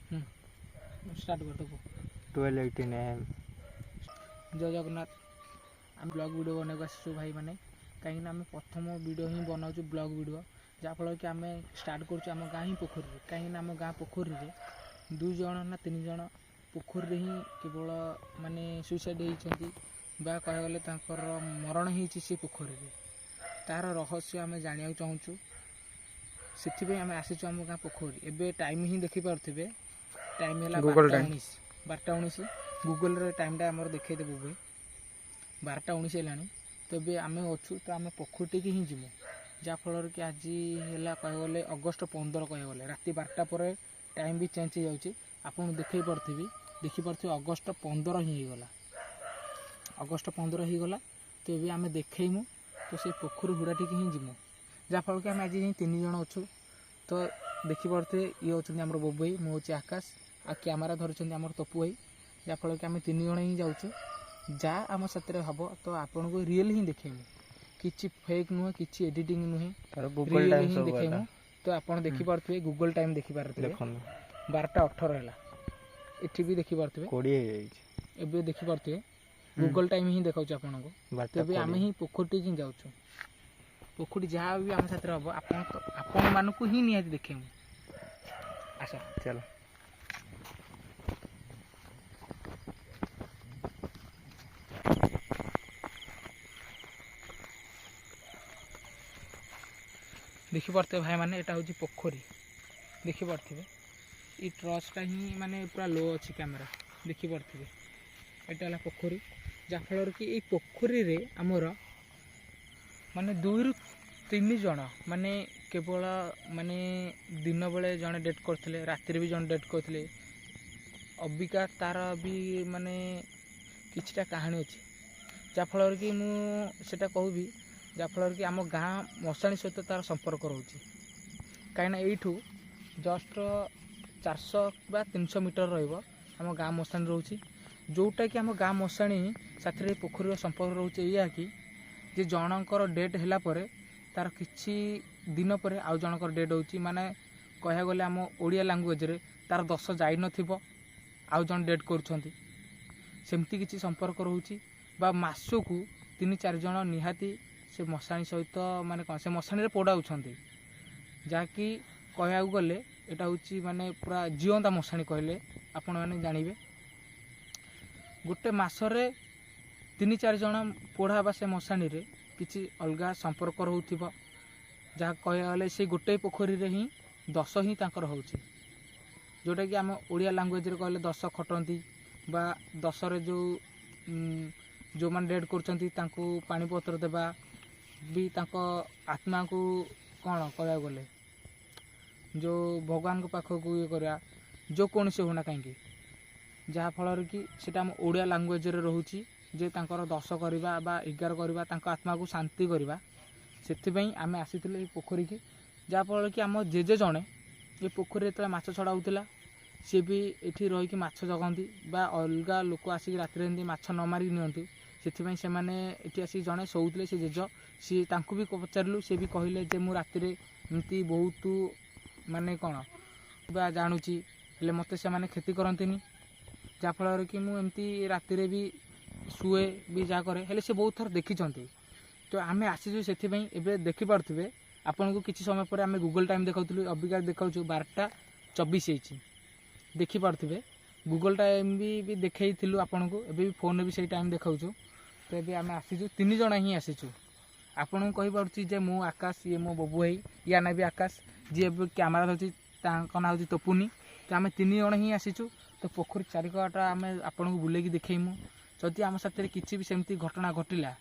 Start कर दो 12:18 AM। जय जगन्नाथ। आम ब्लॉग वीडियो बनवाक आसु भाई मैंने कहीं आम प्रथम वीडियो ही बनाऊँ ब्लॉग वीडियो जहाँफल कि आम स्टार्ट करें गाँ ही पोखरी कहीं आम गाँ पोखरी 2 जन ना 3 जन पोखरी ही केवल माने सुइसाइड होती कह गले मरण हो पोखरी तार रहस्य आम जाना चाहूँ से आम आसीचु आम गाँ पोखरी एवं टाइम ही देखिपे टाइम है 12:19 गूगल टाइमटा आम देखईदेबू भाई 12:19 है तो ये आम अच्छु तो आम पोखरी ही जीमु जहाँफल कि आज है कह गले अगस्ट 15 कह गले राति 12टा पर टाइम भी चेंज हो जाए आपको देखिपे अगस्ट 15 ही गला अगस्ट 15 ही गला तो ये आम देखईमु तो से पोखरी हुड़ाटी ही जीमु जहाँफल कि आम आज 3 जन अच्छु तो देखिपे ये होती आम बबू भाई मुझे आकाश आ कैमेरा धरछंती आम तपु भाई जहाँफल कि आम 3 जन ही जाऊँ जहाँ आम साथ हम तो आपन को रियल ही देखेमु किसी फेक नुहे किसी एडिटिंग नुहे रियल ही देखेमु तो आपन देखिपे गूगल टाइम देखिपारे 12:18 है ये भी देखिपे 20 एबे देखिपे गूगल टाइम ही देखा आपन को तो आम ही पोखरी ही जाऊँ पोखरी जहाँ भी आम साथ हम आपण मानक ही निहाती देखेमु आस चलो देखिपे भाई मैंने यहाँ हूँ पोखरी देखिपे ये ट्रचटा ही माने पूरा लो अच्छी कैमेरा देखिपे यहाँ है पोखरी जहाँफल कि ये पोखरी रे आमर माने 2 ରୁ 3 जन माने केवल माने दिन बेले जड़े डेथ करते राति भी जड़े डेथ करते अबिका तार भी माने किछटा कहानी अच्छी जहाँफल कि मुझे कहबी जहाँफल कि आम गाँ मशाणी सहित तार संपर्क रोचे कहीं यू जस्ट 400 बा 300 मीटर रम गाँ मशाणी रोचे जोटा कि आम गाँ मशाणी साथ पोखरी संपर्क रोचे या कि जे जनकर डेट है तार किछि दिन पर आउ जनकर डेट होची माने कह गले आम ओडिया लैंग्वेज रे तार 10 जाई नथिबो आउ जन डेट करूछंती सेमती किछि संपर्क रोची बा मासकू 3-4 जन निहाती से मशाणी सहित माने कौन से मशाणी रे पोड़ाउछंती जाकि कह गले एटा होची माने पूरा जीवंता मशाणी कहले आपण माने जानिबे गोटे मासरे 3-4 जन पोड़ा बा से मशाणी रे किसी अलग संपर्क रोथिबो जहाँ कह गले से गोटे पोखरी रे ही 10 ही तांकर होची जोटा कि आम ओडिया लैंग्वेज रे कहले 10 खटंती बा 10 रे जो मान डेड करचंती तांको पानी पत्र देबा भी तांको आत्मा को कौन कह गले जो भगवान को पाख को ये करा जो कौन से होना कहीं जहाँफल कि सेटा आम ओडिया लैंग्वेज रे रोची जे तांकर 10 करवा बा 11 करवा तांको आत्मा को शांति करवा से आम आसी पोखरी की जहाँफल कि आम जेजे जड़े ये पोखरी जो माछ छड़ा होता सी भी ये रही माछ जगती बा अलग लोक आसिक राति माछ न मारिक नि से मैंने आसिक जड़े शोले से जेज सी भी पचारू सी भी कहले जे मु राति एमती बहुत माने कौन बा जानुची हेले मते से माने क्षति करंतिनी जहाँफल कि मुझे राति भी शुए भी जहाँ कै हेले से बहुत थर देखी तो आम आसीचु से देखिपे आपन को किसी समय पर आम गूगल टाइम देखा अबिका देखा 12:24 देखिपे गूगल टाइम भी देखु आपन को एबे भी फोन भी सही टाइम देखा तो ये आम आसीचु 3 जन ही आसीचु आपन को कहीपी जे मु आकाश ये मो बबू भाई या ना भी आकाश जी कैमेरा धरती ना हूँ तपुनी तो आम 3 जन ही आसीचु तो पोखरी चारिकटा आम आपन को बुलेकी देखईमु जदि आम साथ किसी भी सेमती घटना घटिला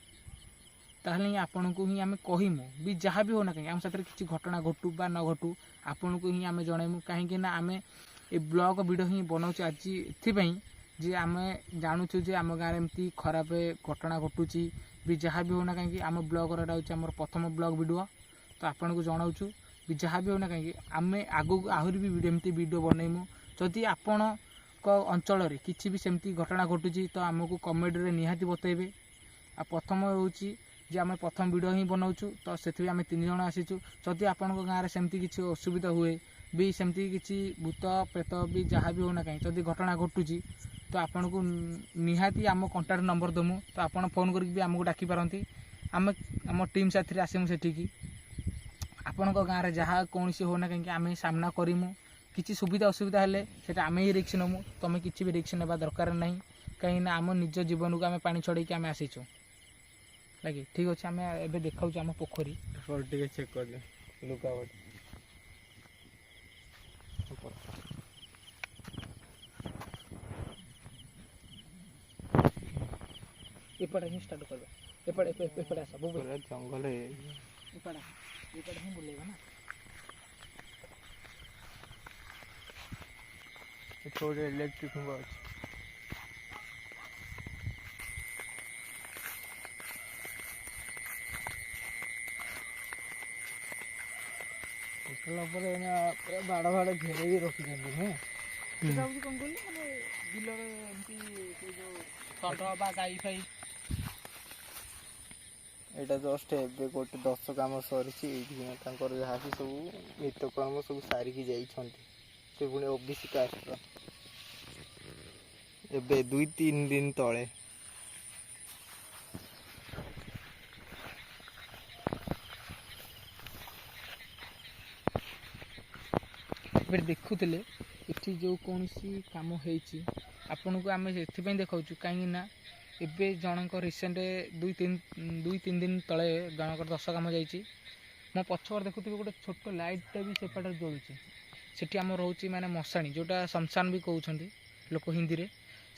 ताहले आपन को ही आम कहीमु भी जहाँ भी होना कहीं आम साथ किसी घटना घटू बा न घटू आपन को ही आम जनइमु कहीं आम ये ब्लॉग वीडियो ही बनाऊँ आज एथिपाई जे आम जानूँ जे आम गाँव एमती खराब घटना घटुची भी जहाँ भी होना कहीं आम ब्लॉग आम प्रथम ब्लॉग वीडियो तो आपन को जनाऊँ भी जहाँ भी होना कहीं आम आगू आहरी भी एमती वीडियो बनईमु जदि आपण अंचल किसी भी सेमती घटना घटुची तो आमको कमेंट रे निहाती बतैबे आ प्रथम होची जे आम प्रथम वीडियो ही बनाऊँ तो से आम 3 जन आसीचु जदि आपण गाँव में सेमती किसी असुविधा हुए ବି ସେମିତି କିଛି ଭୂତ ପ୍ରେତ ବି ଯାହା ବି ହେଉନା କାହିଁକି ଯଦି ଘଟଣା ଘଟୁଛି ତ ଆପଣଙ୍କୁ ନିହାତି ଆମ କଣ୍ଟାକ୍ଟ ନମ୍ବର ଦେମୁ, ତ ଆପଣ ଫୋନ୍ କରିକି ବି ଆମକୁ ଡାକିପାରନ୍ତି। ଆମେ ଆମ ଟିମ୍ ସାଥିରେ ଆସିମୁ ସେଠିକି। ଆପଣଙ୍କ ଗାଁରେ ଯାହା କୌଣସି ହେଉନା କାହିଁକି ଆମେ ସାମ୍ନା କରିମୁ। କିଛି ସୁବିଧା ଅସୁବିଧା ହେଲେ ସେଇଟା ଆମେ ହିଁ ରିକ୍ସ ନେମୁ, ତୁମେ କିଛି ବି ରିକ୍ସ ନେବା ଦରକାର ନାହିଁ। କାହିଁକିନା ଆମ ନିଜ ଜୀବନକୁ ଆମେ ପାଣି ଛଡ଼େଇକି ଆମେ ଆସିଛୁ। ଲାଗି ଠିକ୍ ଅଛି, ଆମେ ଏବେ ଦେଖାଉଛୁ ଆମ ପୋଖରୀ। ଟିକେ ଚେକ୍ କରିଦିଅ ଲୁଗାପଟା। ଏପଟେ ହିଁ ଷ୍ଟାର୍ଟ କରିବା, ଏପଟେ ଆସ ବୋଉ ପୁରା ଜଙ୍ଗଲ ହେଇଯାଇଛି। ଏପଟେ ହିଁ ବୁଲେଇବା ନା। ଏଠି ଗୋଟେ ଇଲେକ୍ଟ୍ରିକ୍ ଖୁମ୍ବ ଅଛି। ଉପରେ ଏଇନା ପୁରା ବାଡ଼ ଘେରେଇକି ରଖିଛନ୍ତି ନୁହେଁ। ସେଟା ହେଉଛି କ'ଣ କହିଲି, ମାନେ ବିଲରେ ଏମିତି ସେ ଯେଉଁ ଷଣ୍ଢ ବା ଗାଈ ଫାଇ। ଏଇଟା ଜଷ୍ଟ ଏବେ ଗୋଟେ 10 କାମ ସରିଛି। ଏଇଠି ତାଙ୍କର ଯାହା ବି ସବୁ ନିତ୍ୟକର୍ମ ସବୁ ସାରିକି ଯାଇଛନ୍ତି। ସେ ପୁଣି OBC କାଷ୍ଟର। ଏବେ 2-3 ଦିନ ତଳେ। ଏବେ ଦେଖୁଥିଲେ ଏଠି ଯେଉଁ କୌଣସି କାମ ହେଇଛି ଆପଣଙ୍କୁ ଆମେ ସେଥିପାଇଁ ଦେଖାଉଛୁ, କାହିଁକି ନା ଏବେ ଜଣଙ୍କ ରିସେଣ୍ଟ 2-3 ଦିନ ତଳେ ଜଣଙ୍କର 10 କାମ ଯାଇଛି। ମୋ ପଛପଟେ ଦେଖୁଥିବେ ଗୋଟେ ଛୋଟ ଲାଇଟ୍ଟେ ବି ସେପଟେ ଜଳୁଛି। ସେଠି ଆମର ରହୁଛି ମାନେ ମଶାଣି, ଯେଉଁଟା ଶ୍ମଶାନ ବି କହୁଛନ୍ତି ଲୋକ ହିନ୍ଦୀରେ,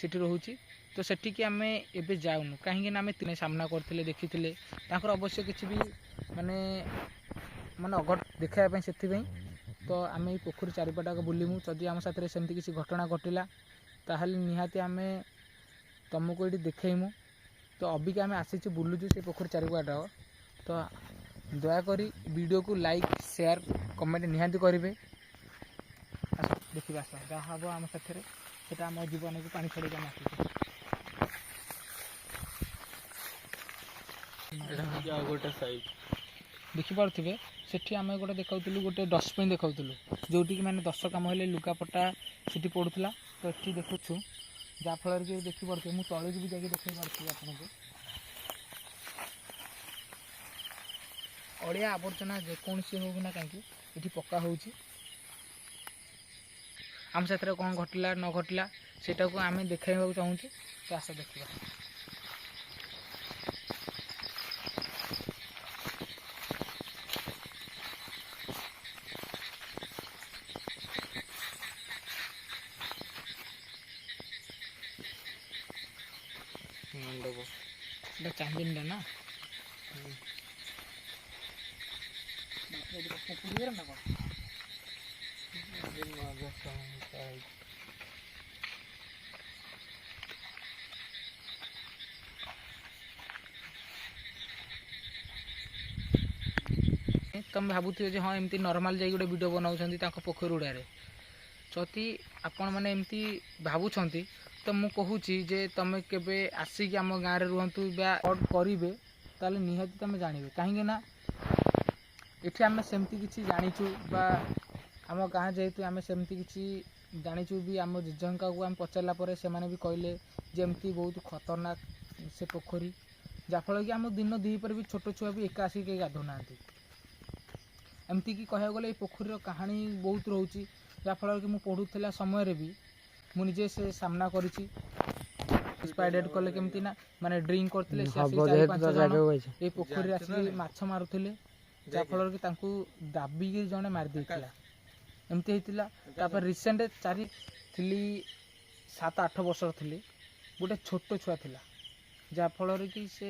ସେଠି ରହୁଛି। ତ ସେଠିକି ଆମେ ଏବେ ଯାଉନୁ, କାହିଁକିନା ଆମେ ତିନେ ସାମ୍ନା କରିଥିଲେ, ଦେଖିଥିଲେ। ତାଙ୍କର ଅବଶ୍ୟ କିଛି ବି ମାନେ ଅଘଟ ଦେଖାଇବା ପାଇଁ, ସେଥିପାଇଁ ତ ଆମେ ଏଇ ପୋଖରୀ ଚାରିପଟାକ ବୁଲିମୁ। ଯଦି ଆମ ସାଥିରେ ସେମିତି କିଛି ଘଟଣା ଘଟିଲା ତାହେଲେ ନିହାତି ଆମେ ତୁମକୁ ଏଇଠି ଦେଖେଇମୁ। ତ ଅବିକା ଆମେ ଆସିଛୁ ବୁଲୁଛୁ ସେ ପୋଖରୀ ଚାରିପଟାକ। ତ ଦୟାକରି ଭିଡ଼ିଓକୁ ଲାଇକ୍, ସେୟାର, କମେଣ୍ଟ ନିହାତି କରିବେ। ଆସ ଦେଖିବା, ଆସ ଯାହା ହେବ ଆମ ସାଥିରେ ସେଇଟା ଆମ ଜୀବନକୁ ପାଣି ଛଡ଼େଇକି ଆମେ ଆସିଛୁ। ଏଇଟା ହେଉଛି ଆଉ ଗୋଟେ ସାଇଡ୍। ଦେଖିପାରୁଥିବେ ସେଠି ଆମେ ଗୋଟେ ଦେଖାଉଥିଲୁ, ଗୋଟେ ଡଷ୍ଟବିନ୍ ଦେଖାଉଥିଲୁ, ଯେଉଁଠିକି ମାନେ 10 କାମ ହେଲେ ଲୁଗାପଟା ସେଠି ପଡ଼ୁଥିଲା। ତ ଏଠି ଦେଖୁଛୁ, ଯାହାଫଳରେ କି ଦେଖିପାରୁଥିବେ, ମୁଁ ତଳକୁ ବି ଯାଇକି ଦେଖାଇ ପାରୁଥିବି ଆପଣଙ୍କୁ। ଅଳିଆ ଆବର୍ଜନା ଯେକୌଣସି ହେଉ ନା କାହିଁକି ଏଠି ପକା ହେଉଛି। ଆମ ସାଥିରେ କ'ଣ ଘଟିଲା ନ ଘଟିଲା ସେଇଟାକୁ ଆମେ ଦେଖାଇବାକୁ ଚାହୁଁଛୁ। ତ ଆସ ଦେଖିବା। ମଣ୍ଡପ এটা চান্দিনটা না পুকুরের না কত ତମେ ଭାବୁଥିବେ ଯେ ହଁ ଏମିତି ନର୍ମାଲ ଯାଇକି ଗୋଟେ ଭିଡ଼ିଓ ବନାଉଛନ୍ତି ତାଙ୍କ ପୋଖରୀ ହୁଡ଼ାରେ। ଯଦି ଆପଣମାନେ ଏମିତି ଭାବୁଛନ୍ତି ତ ମୁଁ କହୁଛି ଯେ ତମେ କେବେ ଆସିକି ଆମ ଗାଁରେ ରୁହନ୍ତୁ ବା କରିବେ, ତାହେଲେ ନିହାତି ତମେ ଜାଣିବେ। କାହିଁକି ନା ଏଠି ଆମେ ସେମିତି କିଛି ଜାଣିଛୁ, ବା ଆମ ଗାଁ ଯେହେତୁ ଆମେ ସେମିତି କିଛି ଜାଣିଛୁ ବି। ଆମ ଜେଜେଙ୍କୁ ଆମେ ପଚାରିଲା ପରେ ସେମାନେ ବି କହିଲେ ଯେ ଏମିତି ବହୁତ ଖତରନାକ ସେ ପୋଖରୀ, ଯାହାଫଳରେ କି ଆମ ଦିନ ଦ୍ୱିପହରେ ବି ଛୋଟ ଛୁଆ ବି ଏକା ଆସିକି କେହି ଗାଧଉନାହାନ୍ତି। ଏମିତିକି କହିବାକୁ ଗଲେ ଏଇ ପୋଖରୀର କାହାଣୀ ବହୁତ ରହୁଛି, ଯାହାଫଳରେ କି ମୁଁ ପଢ଼ୁଥିଲା ସମୟରେ ବି ମୁଁ ନିଜେ ସେ ସାମ୍ନା କରିଛି। ଏକ୍ସପାୟାର ଡେଟ୍ କଲେ କେମିତି ନା ମାନେ ଡ୍ରିଙ୍କ କରିଥିଲେ, ସେ ଆସିକି 4-5 ଜଣ ଏଇ ପୋଖରୀରେ ଆସିକି ମାଛ ମାରୁଥିଲେ, ଯାହାଫଳରେ କି ତାଙ୍କୁ ଦାବିକି ଜଣେ ମାରି ଦେଇଥିଲା। ଏମିତି ହେଇଥିଲା। ତାପରେ ରିସେଣ୍ଟ 7-8 ବର୍ଷର ଥିଲି, ଗୋଟେ ଛୋଟ ଛୁଆ ଥିଲା, ଯାହାଫଳରେ କି ସେ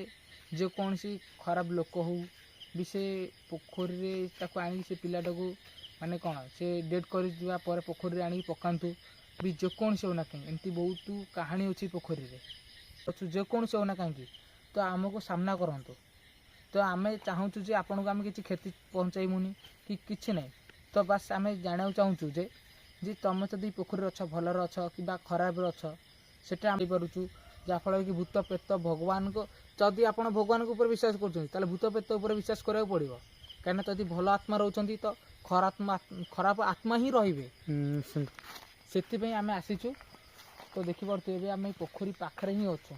ଯେକୌଣସି ଖରାପ ଲୋକ ହଉ ବି ସେ ପୋଖରୀରେ ତାକୁ ଆଣିକି ସେ ପିଲାଟାକୁ ମାନେ କ'ଣ ସେ ଡେଟ୍ କରିଯିବା ପରେ ପୋଖରୀରେ ଆଣିକି ପକାନ୍ତୁ ବି, ଯେକୌଣସି ହେଉନା କାହିଁକି ଏମିତି ବହୁତ କାହାଣୀ ଅଛି ପୋଖରୀରେ, ଯେକୌଣସି ହେଉନା କାହିଁକି ତ ଆମକୁ ସାମ୍ନା କରନ୍ତୁ। ତ ଆମେ ଚାହୁଁଛୁ ଯେ ଆପଣଙ୍କୁ ଆମେ କିଛି କ୍ଷତି ପହଞ୍ଚାଇବୁନି କି କିଛି ନାହିଁ। ତ ବାସ୍ ଆମେ ଜାଣିବାକୁ ଚାହୁଁଛୁ ଯେ ତମେ ଯଦି ପୋଖରୀରେ ଅଛ, ଭଲରେ ଅଛ କିମ୍ବା ଖରାପରେ ଅଛ, ସେଟା ଆମେ ପାରୁଛୁ। ଯାହାଫଳରେ କି ଭୂତ ପ୍ରେତ ଭଗବାନଙ୍କ, ଯଦି ଆପଣ ଭଗବାନଙ୍କ ଉପରେ ବିଶ୍ୱାସ କରୁଛନ୍ତି ତାହେଲେ ଭୂତ ପ୍ରେତ ଉପରେ ବିଶ୍ୱାସ କରିବାକୁ ପଡ଼ିବ। କାହିଁକିନା ଯଦି ଭଲ ଆତ୍ମା ରହୁଛନ୍ତି ତ ଖରାପ ଆତ୍ମା ହିଁ ରହିବେ। ସେଥିପାଇଁ ଆମେ ଆସିଛୁ। ତ ଦେଖିପାରୁଥିବେ ଏବେ ଆମେ ପୋଖରୀ ପାଖରେ ହିଁ ଅଛୁ।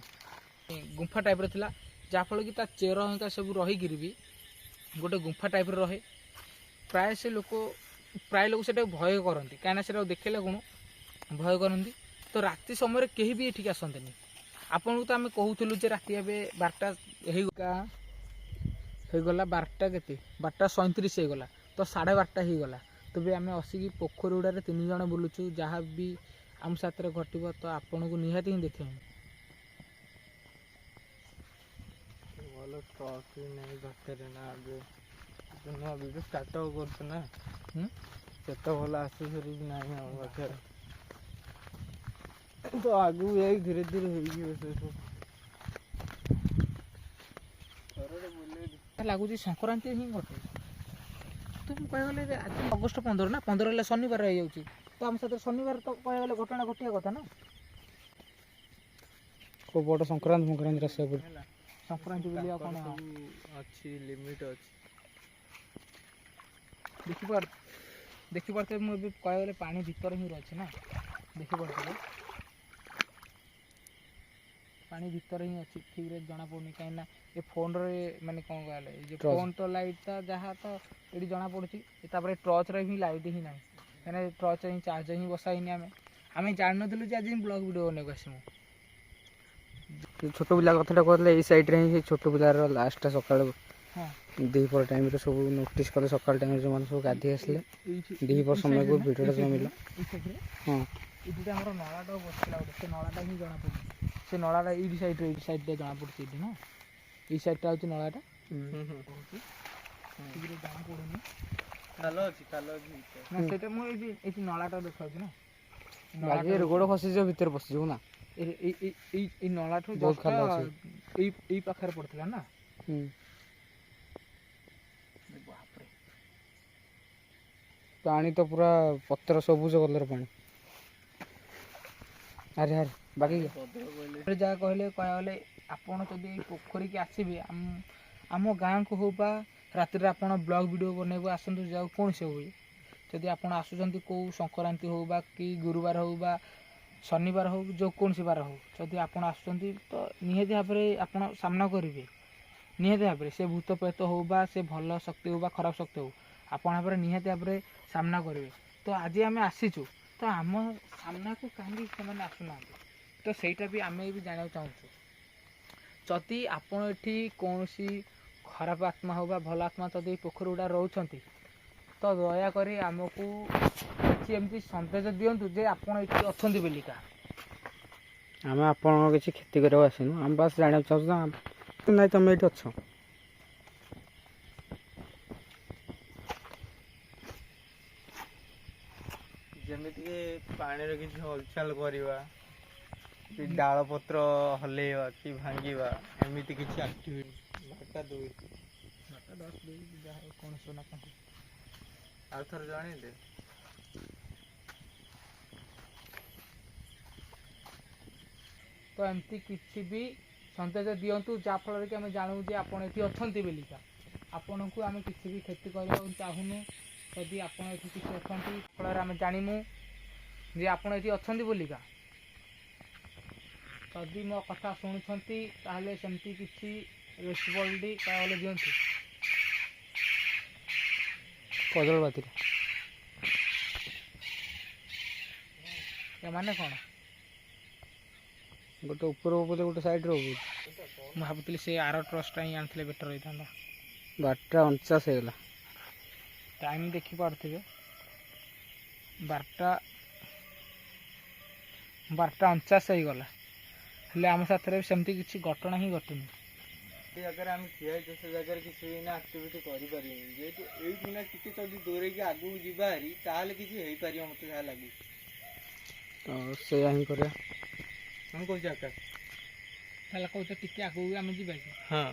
ଗୁମ୍ଫା ଟାଇପ୍ର ଥିଲା, ଯାହାଫଳରେ କି ତା ଚେର ହଙ୍କା ସବୁ ରହିକିରି ବି ଗୋଟେ ଗୁମ୍ଫା ଟାଇପ୍ର ରହେ। ପ୍ରାୟ ଲୋକ ସେଟାକୁ ଭୟ କରନ୍ତି, କାହିଁକିନା ସେଟାକୁ ଦେଖିଲେ କ'ଣ ଭୟ କରନ୍ତି। ତ ରାତି ସମୟରେ କେହି ବି ଏଠିକି ଆସନ୍ତିନି। ଆପଣଙ୍କୁ ତ ଆମେ କହୁଥିଲୁ ଯେ ରାତି ଏବେ 12ଟା ହେଇଗଲା 12:37 ହେଇଗଲା। ତ 12:30 ହେଇଗଲା। ତେବେ ଆମେ ଆସିକି ପୋଖରୀ ହୁଡ଼ାରେ 3 ଜଣ ବୁଲୁଛୁ। ଯାହା ବି ଆମ ସାଥିରେ ଘଟିବ ତ ଆପଣଙ୍କୁ ନିହାତି ହିଁ ଦେଖେଇବୁ। ଭଲ ଟ୍ରଚ୍ ନାହିଁ ଘାଟରେ ନା, ଏବେ ନୂଆ ଭିଡ଼ିଓ ଷ୍ଟାର୍ଟ କରୁଛୁ ନା, ସେତେ ଭଲ ଆସେସରିଜ୍ ନାହିଁ ଆମ ପାଖରେ। ତ ଆଗକୁ ଯାଇ ଧୀରେ ଧୀରେ ହେଇଯିବ ସେସବୁ। ଲାଗୁଛି ସଂକ୍ରାନ୍ତି ହିଁ ଘଟେ। ତ ମୁଁ କହିବାକୁ ଗଲେ ଆଜି ଅଗଷ୍ଟ 15 ନା, 15 ହେଲେ ଶନିବାର ହେଇଯାଉଛି। ତ ଆମ ସାଥିରେ ଶନିବାର ତ କହିବାକୁ ଗଲେ ଘଟଣା ଘଟିବା କଥା ନା। କେଉଁ ବଡ଼ ସଂକ୍ରାନ୍ତି ଆସିବାକୁ ପଡ଼ିବ। ହେଲା ସଂକ୍ରାନ୍ତି ବୋଲି ଆଉ କ'ଣ ଅଛି, ଲିମିଟ୍ ଅଛି। ଦେଖିପାରୁଥିବେ ମୁଁ ଏବେ କହିବାକୁ ଗଲେ ପାଣି ଭିତରେ ହିଁ ଅଛି ନା, ଦେଖିପାରୁଥିବେ ପାଣି ଭିତରେ ହିଁ ଅଛି। ଠିକ୍ରେ ଜଣାପଡ଼ୁନି, କାହିଁକିନା ଏ ଫୋନ୍ରେ ମାନେ କ'ଣ କହିଲେ ଏ ଯେଉଁ ଫୋନ୍ ତ ଲାଇଟ୍ଟା ଯାହା ତ ଏଠି ଜଣାପଡ଼ୁଛି। ତାପରେ ଟର୍ଚ୍ଚର ହିଁ ଲାଇଟ୍ ହିଁ ନାହିଁ, କାହିଁକିନା ଟର୍ଚ୍ଚ ହିଁ ଚାର୍ଜ ହିଁ ବସା ହେଇନି। ଆମେ ଜାଣିନଥିଲୁ ଯେ ଆଜି ବ୍ଲଗ୍ ଭିଡ଼ିଓ ବନେଇବାକୁ ଆସିବୁ। ଛୋଟ ପିଲା କଥାଟା କହୁଥିଲେ, ଏଇ ସାଇଡ଼୍ରେ ହିଁ ସେ ଛୋଟ ପିଲାର ଲାଷ୍ଟଟା ସକାଳୁ ହଁ ଦ୍ୱିପହର ଟାଇମ୍ରେ ସବୁ ନୋଟିସ୍ କଲେ। ସକାଳ ଟାଇମ୍ରେ ଯେଉଁମାନେ ସବୁ ଗାଧୋଇ ଆସିଲେ ଦ୍ୱିପହର ସମୟକୁ ଭିଡ଼ିଓଟା ସବୁ ମିଳିଲା। ହଁ, ଏଇଠି ଆମର ନଳାଟା ବସିଥିଲା ଗୋଟେ, ସେ ନଳାଟା ହିଁ ଜଣାପଡ଼ୁଛି। ସେ ନଳାଟା ଏଇଠି ସାଇଡ଼୍ରେ ଜଣାପଡ଼ୁଛି। ଏଇଠି ନା ଏଇ ସାଇଡ଼୍ଟା ହେଉଛି ନଳାଟା। ଜଣାପଡ଼ୁନି ଖାଲ ଅଛି ନା, ସେଇଟା ମୁଁ ଏଇଠି ନଳାଟା ଦେଖାଉଛି ନା। ବାକି ଗୋଡ଼ ଖସିଯିବ, ଭିତରେ ପଶିଯିବ ନା। ଏଇ ନଳାଠୁ ବହୁତ ଖାଲ ଜଷ୍ଟ ଅଛି। ଏଇ ପାଖରେ ପଡ଼ିଥିଲା ନା। ପାଣି ତ ପୁରା ପତ୍ର ସବୁଜ କଲର୍ ପାଣି। ଆରେ ବାକି ଯାହା କହିବାକୁ ଗଲେ ଆପଣ ଯଦି ଏଇ ପୋଖରୀକି ଆସିବେ, ଆମ ଗାଁକୁ ହଉ ବା ରାତିରେ ଆପଣ ବ୍ଲଗ୍ ଭିଡ଼ିଓ ବନେଇବାକୁ ଆସନ୍ତୁ, ଯାଉ କୌଣସି ହଉ। ଯଦି ଆପଣ ଆସୁଛନ୍ତି କେଉଁ ସଂକ୍ରାନ୍ତି ହଉ ବା କି ଗୁରୁବାର ହଉ ବା ଶନିବାର ହଉ, ଯେକୌଣସି ବାର ହଉ, ଯଦି ଆପଣ ଆସୁଛନ୍ତି ତ ନିହାତି ଭାବରେ ଆପଣ ସାମ୍ନା କରିବେ। ନିହାତି ଭାବରେ ସେ ଭୂତ ପ୍ରେତ ହଉ ବା ସେ ଭଲ ଶକ୍ତି ହଉ ବା ଖରାପ ଶକ୍ତି ହଉ, ଆପଣ ଭାବରେ ନିହାତି ଭାବରେ ସାମ୍ନା କରିବେ। ତ ଆଜି ଆମେ ଆସିଛୁ, ତ ଆମ ସାମ୍ନାକୁ କାହିଁକି ସେମାନେ ଆସୁନାହାନ୍ତି? ତ ସେଇଟା ବି ଆମେ ବି ଜାଣିବାକୁ ଚାହୁଁଛୁ। ଯଦି ଆପଣ ଏଠି କୌଣସି ଖରାପ ଆତ୍ମା ହଉ ବା ଭଲ ଆତ୍ମା ଯଦି ପୋଖରୀ ଗୁଡ଼ା ରହୁଛନ୍ତି, ତ ଦୟାକରି ଆମକୁ କିଛି ଏମିତି ସନ୍ଦେଶ ଦିଅନ୍ତୁ ଯେ ଆପଣ ଏଠି ଅଛନ୍ତି ବୋଲିକା। ଆମେ ଆପଣଙ୍କ କିଛି କ୍ଷତି କରିବାକୁ ଆସିନୁ, ଆମେ ବାସ୍ ଜାଣିବାକୁ ଚାହୁଁଛୁ ନାଇଁ ତମେ ଏଇଠି ଅଛ। ଯେମିତିକି ପାଣିରେ କିଛି ହଲଚାଲ କରିବା, କି ଡାଳ ପତ୍ର ହଲେଇବା କି ଭାଙ୍ଗିବା, ଏମିତି କିଛି ଆକ୍ଟିଭିଟି। ଆଉ ଥରେ ଜଣେଇଲେ ତ ଏମିତି କିଛି ବି ସନ୍ଦେଶ ଦିଅନ୍ତୁ, ଯାହାଫଳରେ କି ଆମେ ଜାଣୁ ଯେ ଆପଣ ଏଠି ଅଛନ୍ତି ବୋଲିକା। ଆପଣଙ୍କୁ ଆମେ କିଛି ବି କ୍ଷତି କରିବାକୁ ଚାହୁଁନୁ। ଯଦି ଆପଣ ଏଠି କିଛି ଅଛନ୍ତି, ଫଳରେ ଆମେ ଜାଣିମୁ ଯେ ଆପଣ ଏଠି ଅଛନ୍ତି ବୋଲିକା। ଯଦି ମୋ କଥା ଶୁଣୁଛନ୍ତି ତାହେଲେ ସେମିତି କିଛି ରେସ୍ପନ୍ସିବିଲିଟି ତାହେଲେ ଦିଅନ୍ତୁ। କଜଳପାତିରେ ଏମାନେ କ'ଣ ଗୋଟେ ଉପର ଉପରେ ଗୋଟେ ସାଇଡ଼୍ରେ ରହୁଛି। ମୁଁ ଭାବୁଥିଲି ସେ ଆର ଟ୍ରସ୍ଟା ହିଁ ଆଣିଥିଲେ ବେଟର୍ ହେଇଥାନ୍ତା। 12:49 ହେଇଗଲା। ଟାଇମ୍ ଦେଖିପାରୁଥିବେ 12:49 ହେଇଗଲା। ହେଲେ ଆମ ସାଥିରେ ସେମିତି କିଛି ଘଟଣା ହିଁ ଘଟୁନି। ସେ ଜାଗାରେ ଆମେ ଠିଆ ହେଇଛୁ, ସେ ଜାଗାରେ କିଛି ଏଇନା ଆକ୍ଟିଭିଟି କରିପାରିବୁନି। ଯେହେତୁ ଏଇଠିନା ଟିକେ ଯଦି ଦୂରେଇକି ଆଗକୁ ଯିବା ହାରି, ତାହେଲେ କିଛି ହେଇପାରିବ, ମୋତେ ଯାହା ଲାଗୁଛି। ତ ସେଇଆ ହିଁ କରିବା। କ'ଣ କହୁଛି ଆକାଶ? ତାହେଲେ କହୁଛ ଟିକେ ଆଗକୁ ଆମେ ଯିବା କି? ହଁ,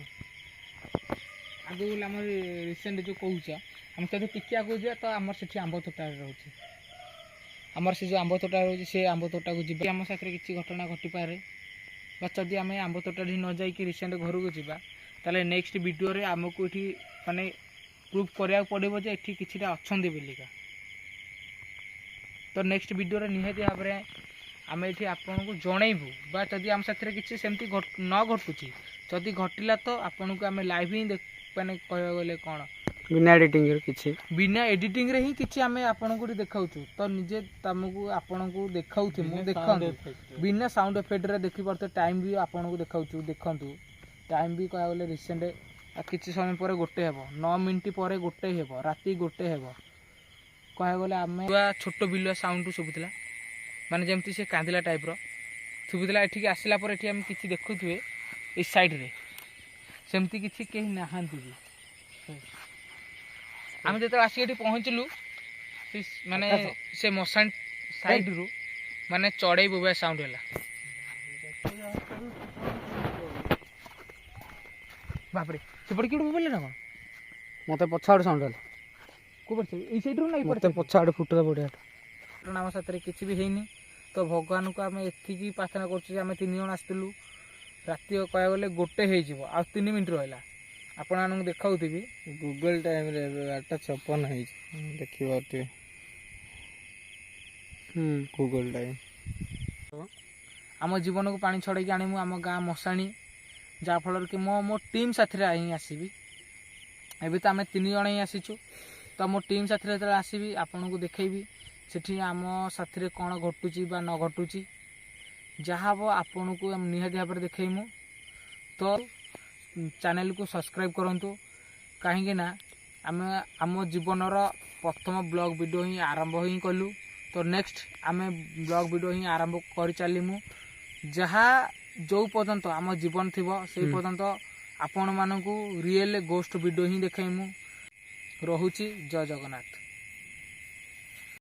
ଆଗକୁ ଗଲେ ଆମର ରିସେଣ୍ଟ ଯେଉଁ କହୁଛ, ଆମେ ଯଦି ଟିକେ ଆଗକୁ ଯିବା ତ ଆମର ସେଠି ଆମ୍ବ ତୋଟାରେ ରହୁଛି। ଆମର ସେ ଯେଉଁ ଆମ୍ବ ତୋଟା ରହୁଛି, ସେ ଆମ୍ବ ତୋଟାକୁ ଯିବା। ଆମ ସାଥିରେ କିଛି ଘଟଣା ଘଟିପାରେ, ବା ଯଦି ଆମେ ଆମ୍ବ ତୋଟାଠି ନ ଯାଇକି ରିସେଣ୍ଟ ଘରକୁ ଯିବା, ତାହେଲେ ନେକ୍ସଟ ଭିଡ଼ିଓରେ ଆମକୁ ଏଠି ମାନେ ପ୍ରୁଭ୍ କରିବାକୁ ପଡ଼ିବ ଯେ ଏଠି କିଛିଟା ଅଛନ୍ତି ବୋଲିକା। ତ ନେକ୍ସଟ ଭିଡ଼ିଓରେ ନିହାତି ଭାବରେ ଆମେ ଏଠି ଆପଣଙ୍କୁ ଜଣେଇବୁ, ବା ଯଦି ଆମ ସାଥିରେ କିଛି ସେମିତି ନ ଘଟୁଛି, ଯଦି ଘଟିଲା ତ ଆପଣଙ୍କୁ ଆମେ ଲାଇଭ୍ ହିଁ ମାନେ କହିବାକୁ ଗଲେ କ'ଣ ବିନା ଏଡ଼ିଟିଂରେ କିଛି ବିନା ଏଡ଼ିଟିଂରେ ହିଁ କିଛି ଆମେ ଆପଣଙ୍କୁ ଦେଖାଉଛୁ। ତ ନିଜେ ତମକୁ ଆପଣଙ୍କୁ ଦେଖାଉଛୁ, ମୁଁ ଦେଖନ୍ତୁ ବିନା ସାଉଣ୍ଡ ଏଫେକ୍ଟରେ ଦେଖିପାରୁଥିବେ। ଟାଇମ୍ ବି ଆପଣଙ୍କୁ ଦେଖାଉଛୁ, ଦେଖନ୍ତୁ ଟାଇମ୍ ବି କହିବାକୁ ଗଲେ ରିସେଣ୍ଟ କିଛି ସମୟ ପରେ 1 ହେବ, 9 ମିନିଟ୍ ପରେ 1 ହେବ, ରାତି 1 ହେବ। କହିବାକୁ ଗଲେ ଆମେ ଛୋଟ ବିଲୁଆ ସାଉଣ୍ଡ ଶୁଭୁଥିଲା, ମାନେ ଯେମିତି ସେ କାନ୍ଦିଲା ଟାଇପ୍ର ଶୁଭୁଥିଲା। ଏଠିକି ଆସିଲା ପରେ ଏଠି ଆମେ କିଛି ଦେଖୁଥିବେ ଏଇ ସାଇଡ଼୍ରେ ସେମିତି କିଛି କେହି ନାହାନ୍ତି ବି। ଆମେ ଯେତେବେଳେ ଆସିକି ଏଠି ପହଞ୍ଚିଲୁ ମାନେ ସେ ମଶାଣି ସାଇଡ଼ରୁ ମାନେ ଚଢ଼େଇ ବୋବେଇବା ସାଉଣ୍ଡ ହେଲା। ବାପରେ ସେପଟେ କିଏ ବୋବେଇଲେ ନା କ'ଣ? ମୋତେ ପଛ ଆଡ଼େ ସାଉଣ୍ଡ ହେଲା। କୋଉପଟେ ଏଇ ସାଇଡ଼ରୁ ନା ମୋତେ ପଛ ଆଡ଼େ ଫୁଟୁଥିଲା ବଢ଼ିଆ। ଆମ ସାଥିରେ କିଛି ବି ହେଇନି। ତ ଭଗବାନଙ୍କୁ ଆମେ ଏତିକି ପ୍ରାର୍ଥନା କରୁଛୁ ଯେ ଆମେ 3 ଜଣ ଆସିଥିଲୁ, ରାତି କହିବାକୁ ଗଲେ 1 ହେଇଯିବ, ଆଉ 3 ମିନିଟ୍ ରହିଲା। ଆପଣମାନଙ୍କୁ ଦେଖାଉଥିବି ଗୁଗଲ ଟାଇମ୍ରେ ଏବେ 8:56 ହେଇଛି, ଦେଖିପାରୁଥିବେ ଗୁଗଲ ଟାଇମ୍। ଆମ ଜୀବନକୁ ପାଣି ଛଡ଼େଇକି ଆଣିମୁ ଆମ ଗାଁ ମଶାଣି, ଯାହାଫଳରେ କି ମୋ ଟିମ୍ ସାଥିରେ ହିଁ ଆସିବି। ଏବେ ତ ଆମେ 3 ଜଣ ହିଁ ଆସିଛୁ, ତ ମୋ ଟିମ୍ ସାଥିରେ ଯେତେବେଳେ ଆସିବି ଆପଣଙ୍କୁ ଦେଖେଇବି ସେଠି ଆମ ସାଥିରେ କ'ଣ ଘଟୁଛି ବା ନ ଘଟୁଛି। ଯାହା ହେବ ଆପଣଙ୍କୁ ନିହାତି ଭାବରେ ଦେଖେଇମୁ। ତ ଚ୍ୟାନେଲକୁ ସବସ୍କ୍ରାଇବ୍ କରନ୍ତୁ, କାହିଁକି ନା ଆମେ ଆମ ଜୀବନର ପ୍ରଥମ ବ୍ଲଗ୍ ଭିଡ଼ିଓ ହିଁ ଆରମ୍ଭ ହିଁ କଲୁ। ତ ନେକ୍ସଟ ଆମେ ବ୍ଲଗ୍ ଭିଡ଼ିଓ ହିଁ ଆରମ୍ଭ କରିଚାଲିମୁ। ଯାହା ଯେଉଁ ପର୍ଯ୍ୟନ୍ତ ଆମ ଜୀବନ ଥିବ ସେଇ ପର୍ଯ୍ୟନ୍ତ ଆପଣମାନଙ୍କୁ ରିଏଲ୍ ଗୋଷ୍ଟ ଭିଡ଼ିଓ ହିଁ ଦେଖାଇମୁ। ରହୁଛି, ଜୟ ଜଗନ୍ନାଥ।